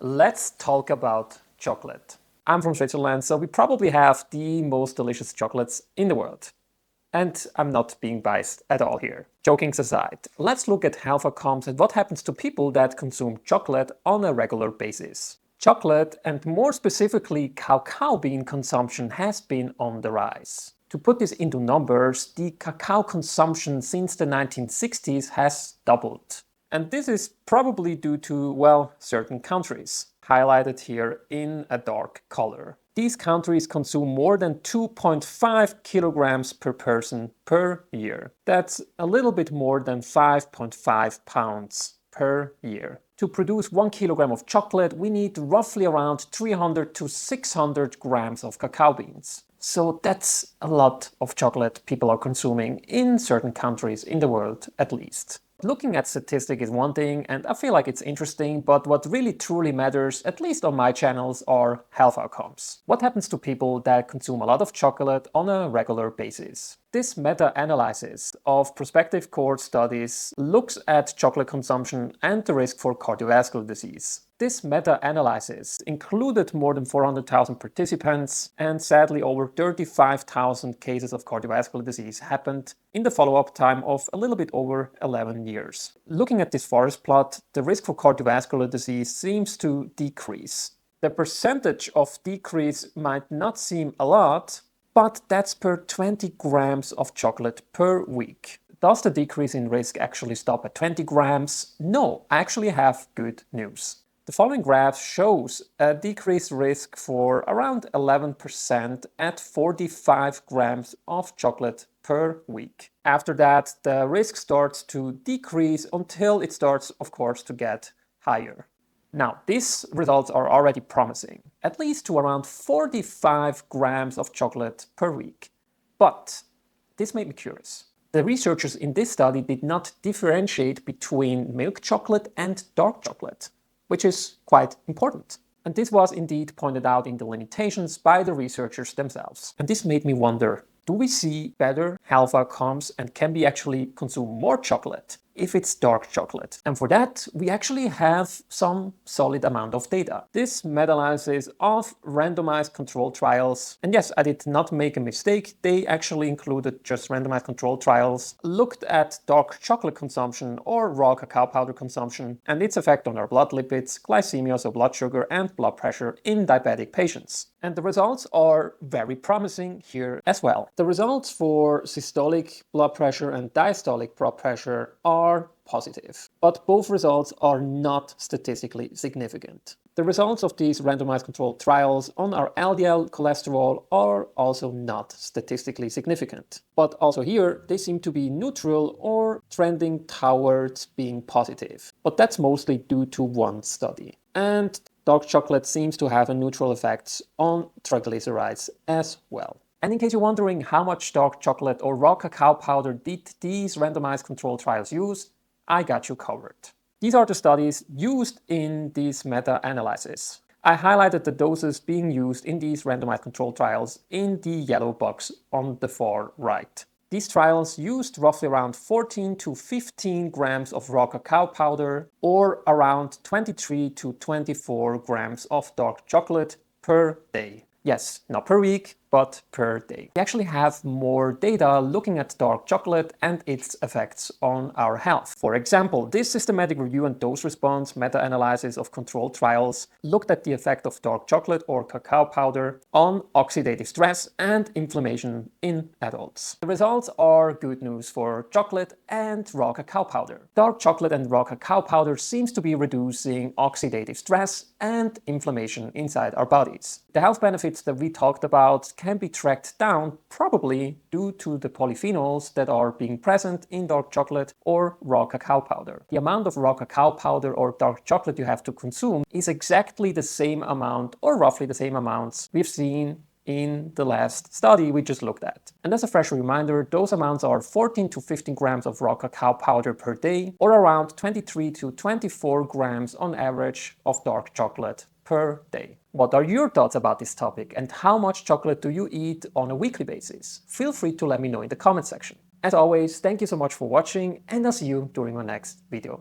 Let's talk about chocolate. I'm from Switzerland, so we probably have the most delicious chocolates in the world. And I'm not being biased at all here. Jokings aside, let's look at health outcomes and what happens to people that consume chocolate on a regular basis. Chocolate, and more specifically cacao bean consumption, has been on the rise. To put this into numbers, the cacao consumption since the 1960s has doubled. And this is probably due to, well, certain countries, highlighted here in a dark color. These countries consume more than 2.5 kilograms per person per year. That's a little bit more than 5.5 pounds per year. To produce 1 kilogram of chocolate, we need roughly around 300 to 600 grams of cacao beans. So that's a lot of chocolate people are consuming in certain countries in the world, at least. Looking at statistics is one thing, and I feel like it's interesting, but what really truly matters, at least on my channels, are health outcomes. What happens to people that consume a lot of chocolate on a regular basis? This meta-analysis of prospective cohort studies looks at chocolate consumption and the risk for cardiovascular disease. This meta-analysis included more than 400,000 participants, and sadly over 35,000 cases of cardiovascular disease happened in the follow-up time of a little bit over 11 years. Looking at this forest plot, the risk for cardiovascular disease seems to decrease. The percentage of decrease might not seem a lot, but that's per 20 grams of chocolate per week. Does the decrease in risk actually stop at 20 grams? No, I actually have good news. The following graph shows a decreased risk for around 11% at 45 grams of chocolate per week. After that, the risk starts to decrease until it starts, of course, to get higher. Now, these results are already promising, at least to around 45 grams of chocolate per week. But this made me curious. The researchers in this study did not differentiate between milk chocolate and dark chocolate, which is quite important. And this was indeed pointed out in the limitations by the researchers themselves. And this made me wonder, do we see better health outcomes and can we actually consume more chocolate if it's dark chocolate? And for that, we actually have some solid amount of data. This meta-analysis of randomized control trials, and yes, I did not make a mistake, they actually included just randomized control trials, looked at dark chocolate consumption or raw cacao powder consumption and its effect on our blood lipids, glycemia, so blood sugar, and blood pressure in diabetic patients. And the results are very promising here as well. The results for systolic blood pressure and diastolic blood pressure are positive, but both results are not statistically significant. The results of these randomized controlled trials on our LDL cholesterol are also not statistically significant. But also here, they seem to be neutral or trending towards being positive. But that's mostly due to one study. And dark chocolate seems to have a neutral effect on triglycerides as well. And in case you're wondering how much dark chocolate or raw cacao powder did these randomized controlled trials use, I got you covered. These are the studies used in these meta-analysis. I highlighted the doses being used in these randomized controlled trials in the yellow box on the far right. These trials used roughly around 14 to 15 grams of raw cacao powder or around 23 to 24 grams of dark chocolate per day. Yes, not per week, but per day. We actually have more data looking at dark chocolate and its effects on our health. For example, this systematic review and dose response meta-analysis of controlled trials looked at the effect of dark chocolate or cacao powder on oxidative stress and inflammation in adults. The results are good news for chocolate and raw cacao powder. Dark chocolate and raw cacao powder seems to be reducing oxidative stress and inflammation inside our bodies. The health benefits that we talked about can be tracked down probably due to the polyphenols that are being present in dark chocolate or raw cacao powder. The amount of raw cacao powder or dark chocolate you have to consume is exactly the same amount or roughly the same amounts we've seen in the last study we just looked at. And as a fresh reminder, those amounts are 14 to 15 grams of raw cacao powder per day or around 23 to 24 grams on average of dark chocolate per day. What are your thoughts about this topic and how much chocolate do you eat on a weekly basis? Feel free to let me know in the comment section. As always, thank you so much for watching and I'll see you during my next video.